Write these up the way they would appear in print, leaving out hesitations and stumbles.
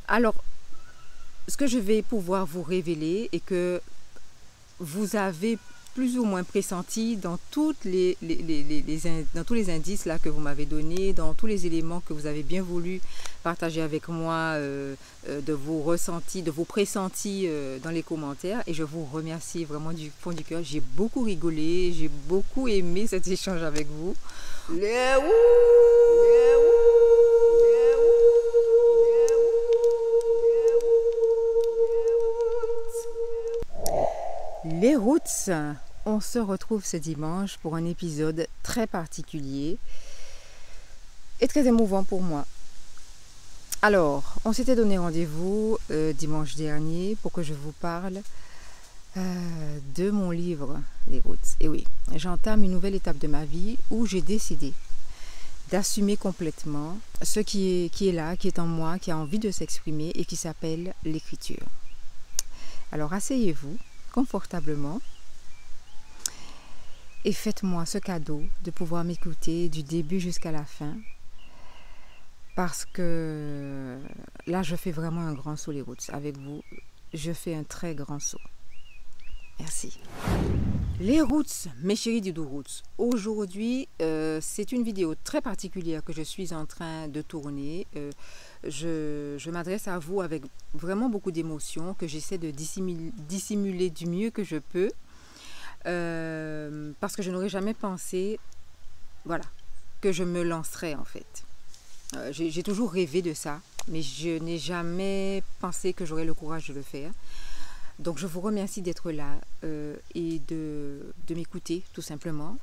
Alors, ce que je vais pouvoir vous révéler et que vous avez plus ou moins pressenti dans, dans tous les indices là que vous m'avez donnés, dans tous les éléments que vous avez bien voulu partager avec moi, de vos ressentis, de vos pressentis dans les commentaires. Et je vous remercie vraiment du fond du cœur. J'ai beaucoup rigolé, j'ai beaucoup aimé cet échange avec vous. Les Roots, on se retrouve ce dimanche pour un épisode très particulier et très émouvant pour moi. Alors, on s'était donné rendez-vous dimanche dernier pour que je vous parle de mon livre, Les Roots. Et oui, j'entame une nouvelle étape de ma vie où j'ai décidé d'assumer complètement ce qui est là, qui est en moi, qui a envie de s'exprimer et qui s'appelle l'écriture. Alors, asseyez-vous confortablement et faites-moi ce cadeau de pouvoir m'écouter du début jusqu'à la fin, parce que là je fais vraiment un grand saut les Roots avec vous. Je fais un très grand saut. Merci. Les Roots, mes chéris du Do Roots. Aujourd'hui, c'est une vidéo très particulière que je suis en train de tourner. Je m'adresse à vous avec vraiment beaucoup d'émotions que j'essaie de dissimuler du mieux que je peux. Parce que je n'aurais jamais pensé, voilà, que je me lancerais en fait. J'ai toujours rêvé de ça, mais je n'ai jamais pensé que j'aurais le courage de le faire. Donc je vous remercie d'être là et de m'écouter tout simplement.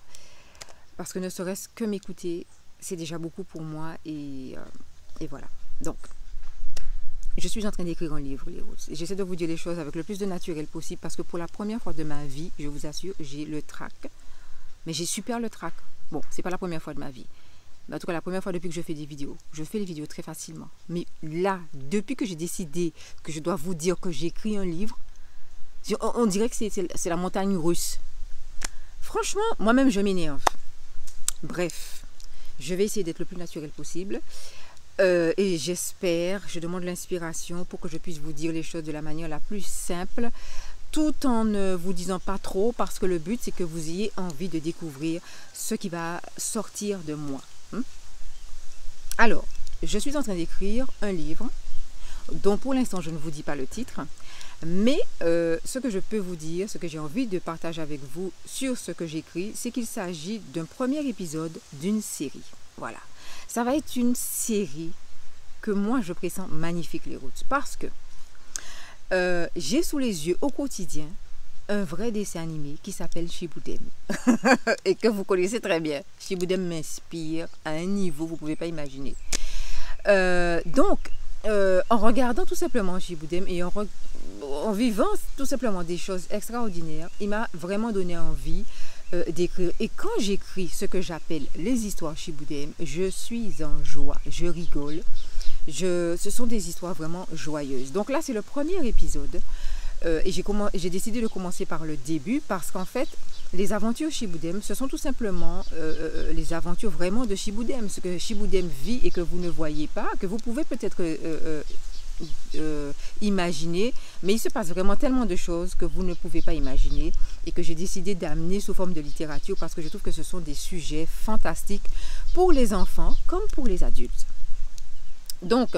Parce que ne serait-ce que m'écouter, c'est déjà beaucoup pour moi et voilà. Donc, je suis en train d'écrire un livre, les Roots. Et j'essaie de vous dire les choses avec le plus de naturel possible parce que pour la première fois de ma vie, je vous assure, j'ai le trac. Mais j'ai super le trac. Bon, c'est pas la première fois de ma vie. Mais en tout cas, la première fois depuis que je fais des vidéos. Je fais les vidéos très facilement. Mais là, depuis que j'ai décidé que je dois vous dire que j'écris un livre, on dirait que c'est la montagne russe. Franchement, moi-même, je m'énerve. Bref, je vais essayer d'être le plus naturel possible. Et j'espère, je demande l'inspiration pour que je puisse vous dire les choses de la manière la plus simple, tout en ne vous disant pas trop, parce que le but, c'est que vous ayez envie de découvrir ce qui va sortir de moi. Alors, je suis en train d'écrire un livre, dont pour l'instant, je ne vous dis pas le titre, mais ce que je peux vous dire, ce que j'ai envie de partager avec vous sur ce que j'écris, c'est qu'il s'agit d'un premier épisode d'une série. Voilà. Ça va être une série que moi je pressens magnifique, les Roots, parce que j'ai sous les yeux au quotidien un vrai dessin animé qui s'appelle Chibouden et que vous connaissez très bien. Chibouden m'inspire à un niveau vous ne pouvez pas imaginer. Donc, en regardant tout simplement Chibouden et en vivant tout simplement des choses extraordinaires, il m'a vraiment donné envie d'écrire. Et quand j'écris ce que j'appelle les histoires Chibouden, je suis en joie, je rigole. Ce sont des histoires vraiment joyeuses. Donc là, c'est le premier épisode. Et j'ai décidé de commencer par le début parce qu'en fait, les aventures Chibouden, ce sont tout simplement les aventures vraiment de Chibouden. Ce que Chibouden vit et que vous ne voyez pas, que vous pouvez peut-être imaginer, mais il se passe vraiment tellement de choses que vous ne pouvez pas imaginer et que j'ai décidé d'amener sous forme de littérature parce que je trouve que ce sont des sujets fantastiques pour les enfants comme pour les adultes. Donc,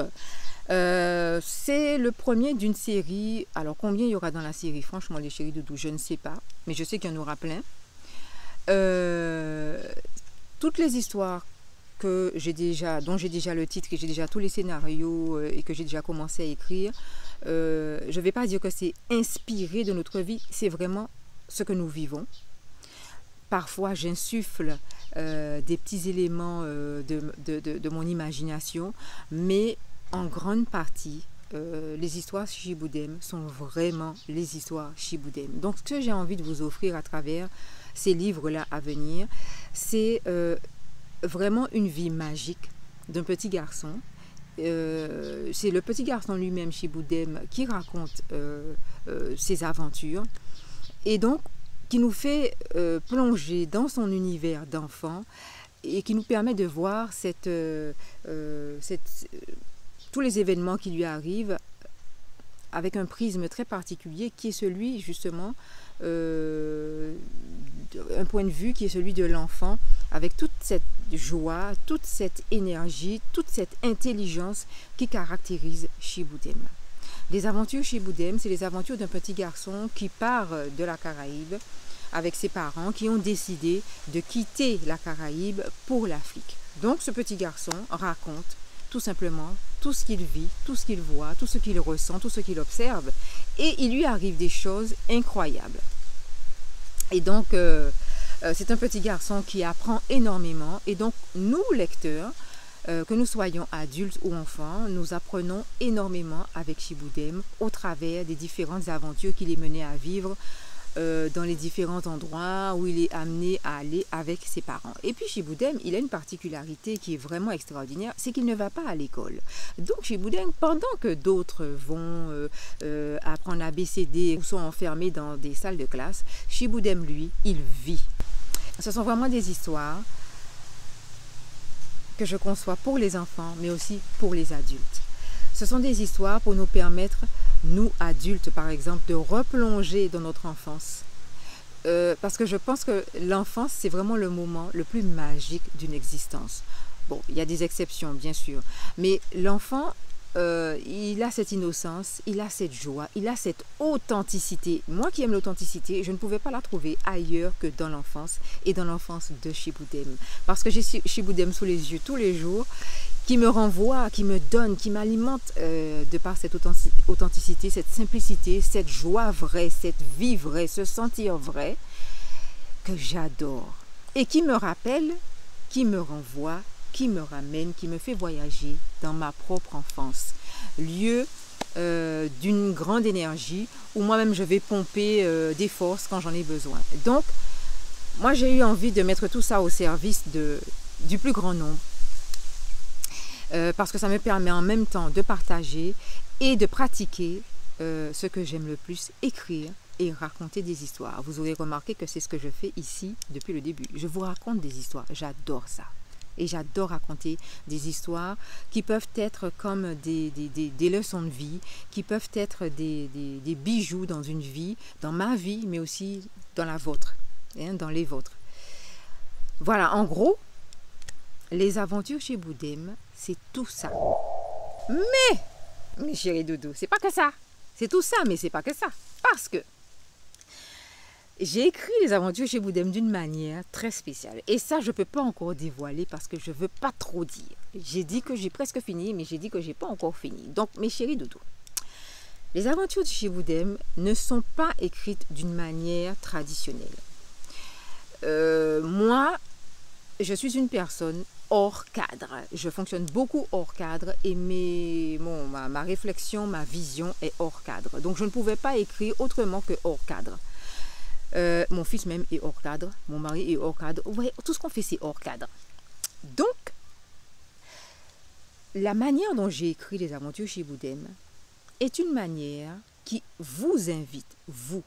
c'est le premier d'une série. Alors, combien il y aura dans la série? Franchement, les chéris doudou, je ne sais pas, mais je sais qu'il y en aura plein. Toutes les histoires dont j'ai déjà le titre, que j'ai déjà tous les scénarios et que j'ai déjà commencé à écrire, je ne vais pas dire que c'est inspiré de notre vie, c'est vraiment ce que nous vivons. Parfois, j'insuffle des petits éléments de mon imagination, mais en grande partie, les histoires Chibouden sont vraiment les histoires Chibouden. Donc, ce que j'ai envie de vous offrir à travers ces livres-là à venir, c'est vraiment une vie magique d'un petit garçon. C'est le petit garçon lui-même, Chibouden, qui raconte ses aventures et donc qui nous fait plonger dans son univers d'enfant et qui nous permet de voir tous les événements qui lui arrivent avec un prisme très particulier qui est celui justement, un point de vue qui est celui de l'enfant, avec toute cette joie, toute cette énergie, toute cette intelligence qui caractérise Chiboutem. Les aventures Chiboutem, c'est les aventures d'un petit garçon qui part de la Caraïbe avec ses parents qui ont décidé de quitter la Caraïbe pour l'Afrique. Donc ce petit garçon raconte tout simplement tout ce qu'il vit, tout ce qu'il voit, tout ce qu'il ressent, tout ce qu'il observe, et il lui arrive des choses incroyables. Et donc c'est un petit garçon qui apprend énormément, et donc nous lecteurs, que nous soyons adultes ou enfants, nous apprenons énormément avec Chiboutem au travers des différentes aventures qu'il est mené à vivre dans les différents endroits où il est amené à aller avec ses parents. Et puis Chiboutem, il a une particularité qui est vraiment extraordinaire, c'est qu'il ne va pas à l'école. Donc Chiboutem, pendant que d'autres vont apprendre ABCD ou sont enfermés dans des salles de classe, Chiboutem, lui, il vit. Ce sont vraiment des histoires que je conçois pour les enfants, mais aussi pour les adultes. Ce sont des histoires pour nous permettre, nous adultes par exemple, de replonger dans notre enfance. Parce que je pense que l'enfance, c'est vraiment le moment le plus magique d'une existence. Bon, il y a des exceptions, bien sûr, mais l'enfant, il a cette innocence, il a cette joie, il a cette authenticité. Moi qui aime l'authenticité, je ne pouvais pas la trouver ailleurs que dans l'enfance et dans l'enfance de Chiboutem. Parce que j'ai Chiboutem sous les yeux tous les jours, qui me renvoie, qui me donne, qui m'alimente de par cette authenticité, cette simplicité, cette joie vraie, cette vie vraie, ce sentir vrai que j'adore. Et qui me rappelle, qui me renvoie, qui me ramène, qui me fait voyager dans ma propre enfance. Lieu d'une grande énergie où moi-même je vais pomper des forces quand j'en ai besoin. Donc, moi j'ai eu envie de mettre tout ça au service du plus grand nombre. Parce que ça me permet en même temps de partager et de pratiquer ce que j'aime le plus, écrire et raconter des histoires. Vous aurez remarqué que c'est ce que je fais ici depuis le début. Je vous raconte des histoires, j'adore ça. Et j'adore raconter des histoires qui peuvent être comme des leçons de vie, qui peuvent être des bijoux dans une vie, dans ma vie, mais aussi dans la vôtre, hein, dans les vôtres. Voilà, en gros, les aventures Chiboutem, c'est tout ça. Mais, mes chéris doudous, c'est pas que ça. C'est tout ça, mais c'est pas que ça. Parce que j'ai écrit les aventures Chiboutem d'une manière très spéciale. Et ça, je ne peux pas encore dévoiler parce que je ne veux pas trop dire. J'ai dit que j'ai presque fini, mais j'ai dit que je n'ai pas encore fini. Donc, mes chéris doudous, les aventures de Chiboutem ne sont pas écrites d'une manière traditionnelle. Moi, je suis une personne hors cadre. Je fonctionne beaucoup hors cadre et ma réflexion, ma vision est hors cadre. Donc, je ne pouvais pas écrire autrement que hors cadre. Mon fils même est hors cadre, mon mari est hors cadre. Vous voyez, tout ce qu'on fait, c'est hors cadre. Donc, la manière dont j'ai écrit les aventures Chiboutem est une manière qui vous invite, vous,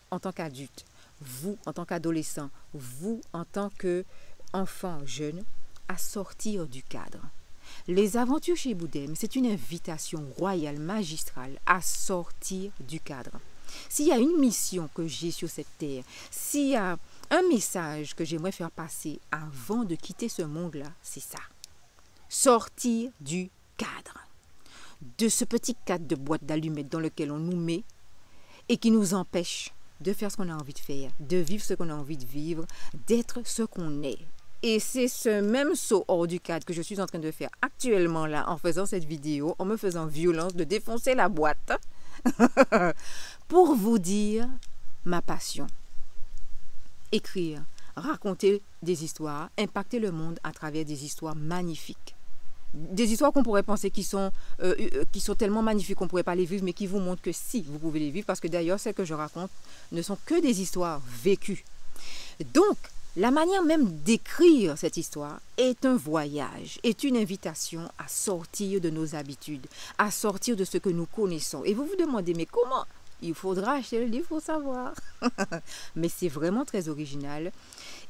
en tant qu'adulte, vous, en tant qu'adolescent, vous, en tant qu'enfant jeune, à sortir du cadre. Les aventures Chiboutem, c'est une invitation royale, magistrale, à sortir du cadre. S'il y a une mission que j'ai sur cette terre, s'il y a un message que j'aimerais faire passer avant de quitter ce monde-là, c'est ça. Sortir du cadre. De ce petit cadre de boîte d'allumettes dans lequel on nous met et qui nous empêche de faire ce qu'on a envie de faire, de vivre ce qu'on a envie de vivre, d'être ce qu'on est. Et c'est ce même saut hors du cadre que je suis en train de faire actuellement là, en faisant cette vidéo, en me faisant violence de défoncer la boîte. Pour vous dire ma passion. Écrire, raconter des histoires, impacter le monde à travers des histoires magnifiques. Des histoires qu'on pourrait penser qui sont tellement magnifiques qu'on ne pourrait pas les vivre, mais qui vous montrent que si, vous pouvez les vivre, parce que d'ailleurs, celles que je raconte ne sont que des histoires vécues. Donc, la manière même d'écrire cette histoire est un voyage, est une invitation à sortir de nos habitudes, à sortir de ce que nous connaissons. Et vous vous demandez, mais comment? Il faudra acheter le livre pour savoir. Mais c'est vraiment très original.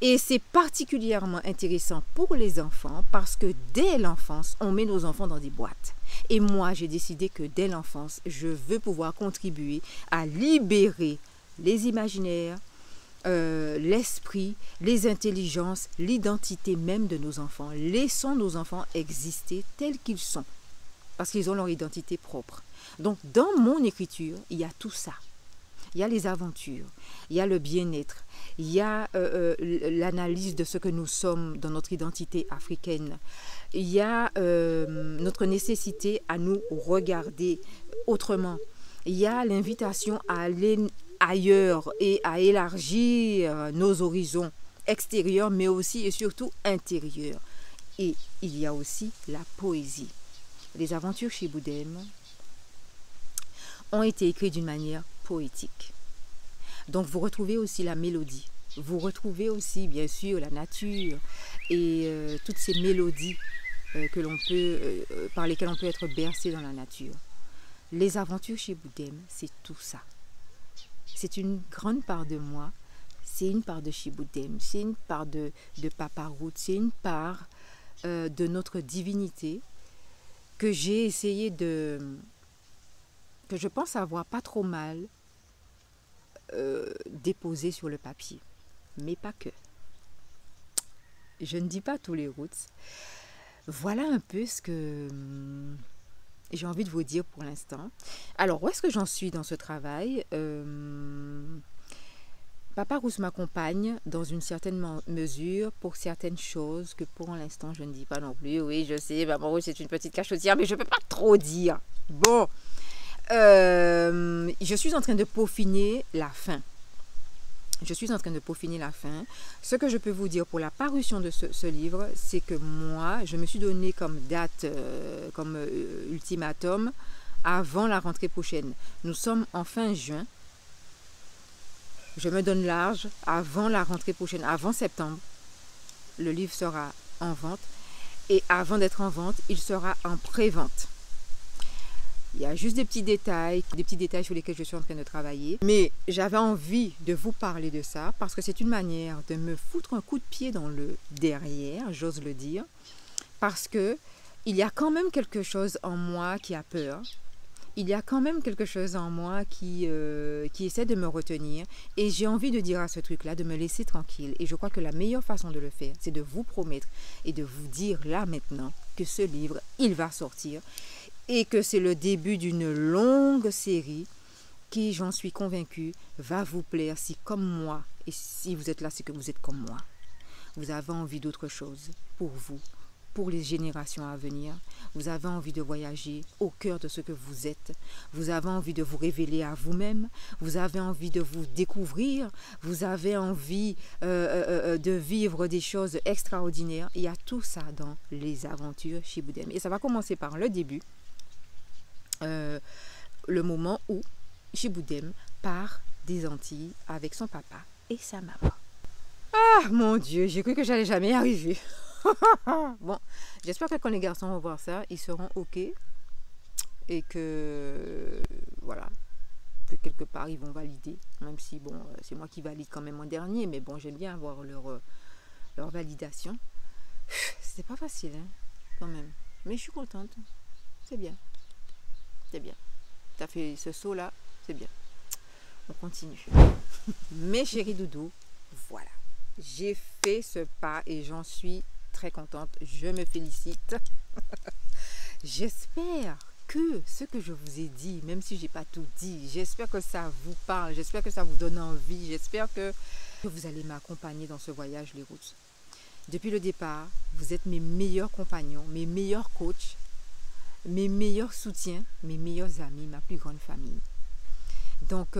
Et c'est particulièrement intéressant pour les enfants parce que dès l'enfance, on met nos enfants dans des boîtes. Et moi, j'ai décidé que dès l'enfance, je veux pouvoir contribuer à libérer les imaginaires, l'esprit, les intelligences, l'identité même de nos enfants. Laissons nos enfants exister tels qu'ils sont, parce qu'ils ont leur identité propre. Donc, dans mon écriture, il y a tout ça. Il y a les aventures, il y a le bien-être, il y a l'analyse de ce que nous sommes dans notre identité africaine. Il y a notre nécessité à nous regarder autrement. Il y a l'invitation à aller ailleurs et à élargir nos horizons extérieurs, mais aussi et surtout intérieurs. Et il y a aussi la poésie. Les aventures chez Boudem ont été écrites d'une manière poétique. Donc vous retrouvez aussi la mélodie. Vous retrouvez aussi bien sûr la nature et toutes ces mélodies par lesquelles on peut être bercé dans la nature. Les aventures chez Boudem, c'est tout ça. C'est une grande part de moi, c'est une part de chez Boudem, c'est une part de Papa Route, c'est une part de notre divinité que j'ai essayé que je pense avoir pas trop mal déposé sur le papier. Mais pas que. Je ne dis pas tous les routes. Voilà un peu ce que j'ai envie de vous dire pour l'instant. Alors, où est-ce que j'en suis dans ce travail? Papa Rousse m'accompagne dans une certaine mesure pour certaines choses que pour l'instant je ne dis pas non plus. Oui, je sais, Papa Rousse c'est une petite cachotière, mais je ne peux pas trop dire. Bon, je suis en train de peaufiner la fin. Ce que je peux vous dire pour la parution de ce livre, c'est que moi, je me suis donné comme date, comme ultimatum, avant la rentrée prochaine. Nous sommes en fin juin. Je me donne large avant la rentrée prochaine, avant septembre. Le livre sera en vente. Et avant d'être en vente, il sera en pré-vente. Il y a juste des petits détails sur lesquels je suis en train de travailler. Mais j'avais envie de vous parler de ça parce que c'est une manière de me foutre un coup de pied dans le derrière, j'ose le dire. Parce que il y a quand même quelque chose en moi qui a peur. Il y a quand même quelque chose en moi qui essaie de me retenir. Et j'ai envie de dire à ce truc-là, de me laisser tranquille. Et je crois que la meilleure façon de le faire, c'est de vous promettre et de vous dire là maintenant que ce livre, il va sortir. Et que c'est le début d'une longue série qui, j'en suis convaincue, va vous plaire si comme moi, et si vous êtes là, c'est que vous êtes comme moi. Vous avez envie d'autre chose pour vous, pour les générations à venir. Vous avez envie de voyager au cœur de ce que vous êtes. Vous avez envie de vous révéler à vous-même. Vous avez envie de vous découvrir. Vous avez envie de vivre des choses extraordinaires. Il y a tout ça dans les aventures chez Boudem. Et ça va commencer par le début. Le moment où Chiboudem part des Antilles avec son papa et sa maman. Ah mon Dieu, j'ai cru que j'allais jamais y arriver. Bon, j'espère que quand les garçons vont voir ça, ils seront ok et que voilà, que quelque part ils vont valider, même si bon, c'est moi qui valide quand même en dernier, mais bon, j'aime bien avoir leur validation. C'était pas facile, hein, quand même, mais je suis contente, c'est bien. C'est bien. Tu as fait ce saut-là, c'est bien. On continue. Mes chéris doudous, voilà. J'ai fait ce pas et j'en suis très contente. Je me félicite. J'espère que ce que je vous ai dit, même si je n'ai pas tout dit, j'espère que ça vous parle, j'espère que ça vous donne envie, j'espère que vous allez m'accompagner dans ce voyage, les routes. Depuis le départ, vous êtes mes meilleurs compagnons, mes meilleurs coachs, mes meilleurs soutiens, mes meilleurs amis, ma plus grande famille. Donc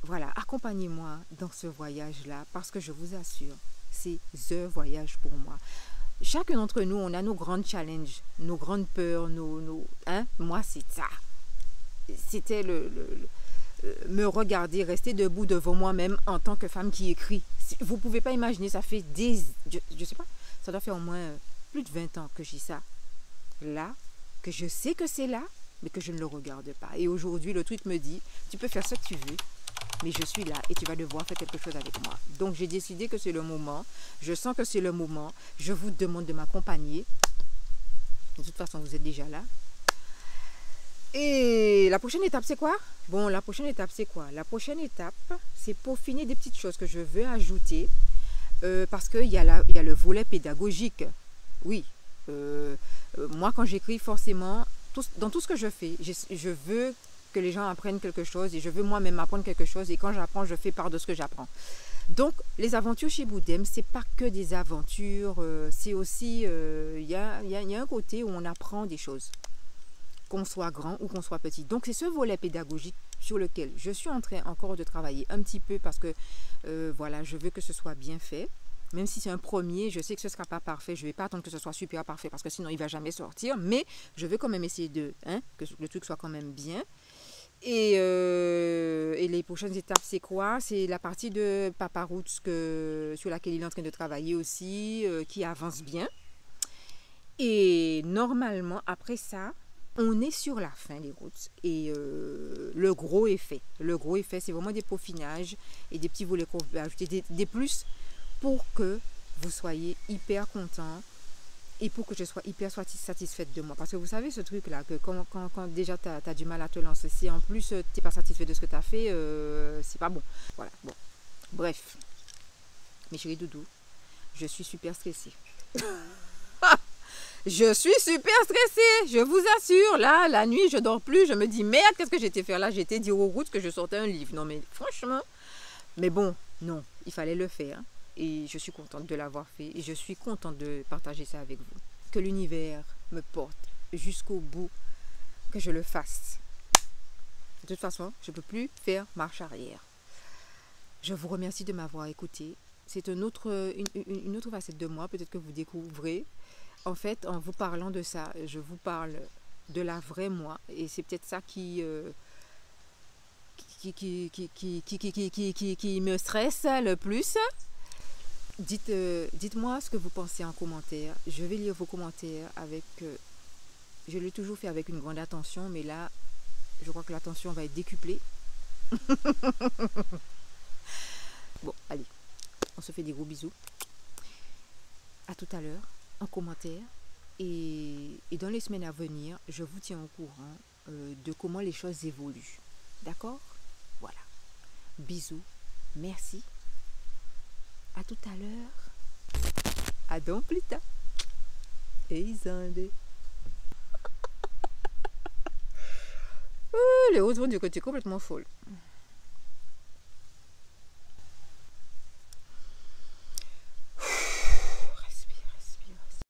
voilà, accompagnez-moi dans ce voyage-là parce que je vous assure, c'est the voyage pour moi. Chacun d'entre nous, on a nos grands challenges, nos grandes peurs, hein? Moi, c'est ça. C'était me regarder, rester debout devant moi-même en tant que femme qui écrit. Vous ne pouvez pas imaginer, ça fait je sais pas, ça doit faire au moins plus de 20 ans que j'ai ça. Là, que je sais que c'est là, mais que je ne le regarde pas. Et aujourd'hui, le truc me dit, tu peux faire ce que tu veux, mais je suis là et tu vas devoir faire quelque chose avec moi. Donc, j'ai décidé que c'est le moment. Je sens que c'est le moment. Je vous demande de m'accompagner. De toute façon, vous êtes déjà là. Et la prochaine étape, c'est quoi? Bon, la prochaine étape, c'est quoi? La prochaine étape, c'est peaufiner des petites choses que je veux ajouter parce qu'il y a le volet pédagogique. Oui, moi, quand j'écris, forcément, dans tout ce que je fais, je veux que les gens apprennent quelque chose et je veux moi-même apprendre quelque chose. Et quand j'apprends, je fais part de ce que j'apprends. Donc, les aventures chez Boudem, c'est pas que des aventures, c'est aussi, il y a un côté où on apprend des choses, qu'on soit grand ou qu'on soit petit. Donc, c'est ce volet pédagogique sur lequel je suis en train encore de travailler un petit peu parce que, voilà, je veux que ce soit bien fait. Même si c'est un premier, je sais que ce ne sera pas parfait. Je ne vais pas attendre que ce soit super parfait parce que sinon, il ne va jamais sortir. Mais je veux quand même essayer que le truc soit quand même bien. Et les prochaines étapes, c'est quoi? C'est la partie de Papa Roots sur laquelle il est en train de travailler aussi, qui avance bien. Et normalement, après ça, on est sur la fin des routes. Et le gros effet. Le gros effet, c'est vraiment des peaufinages et des petits volets qu'on peut ajouter, des plus pour que vous soyez hyper content et pour que je sois hyper satisfaite de moi. Parce que vous savez ce truc-là, que quand déjà tu as du mal à te lancer, si en plus tu n'es pas satisfait de ce que tu as fait, c'est pas bon. Voilà, bon. Bref, mes chéris doudous, je suis super stressée. Je suis super stressée, je vous assure. Là, la nuit, je dors plus, je me dis, merde, qu'est-ce que j'étais faire là? J'étais dire aux routes que je sortais un livre. Non, mais franchement, mais bon, non, il fallait le faire. Et je suis contente de l'avoir fait et je suis contente de partager ça avec vous. Que l'univers me porte jusqu'au bout, que je le fasse. De toute façon, je ne peux plus faire marche arrière. Je vous remercie de m'avoir écouté. C'est une autre facette de moi, peut-être que vous découvrez. En fait, en vous parlant de ça, je vous parle de la vraie moi et c'est peut-être ça qui me stresse le plus. Dites-moi ce que vous pensez en commentaire. Je vais lire vos commentaires avec... je l'ai toujours fait avec une grande attention, mais là, je crois que l'attention va être décuplée. Bon, allez, on se fait des gros bisous. À tout à l'heure, en commentaire. Et dans les semaines à venir, je vous tiens au courant de comment les choses évoluent. D'accord? Voilà. Bisous. Merci. À tout à l'heure. À dans plus tard. Et Zandé. Les autres vont dire que tu es complètement folle.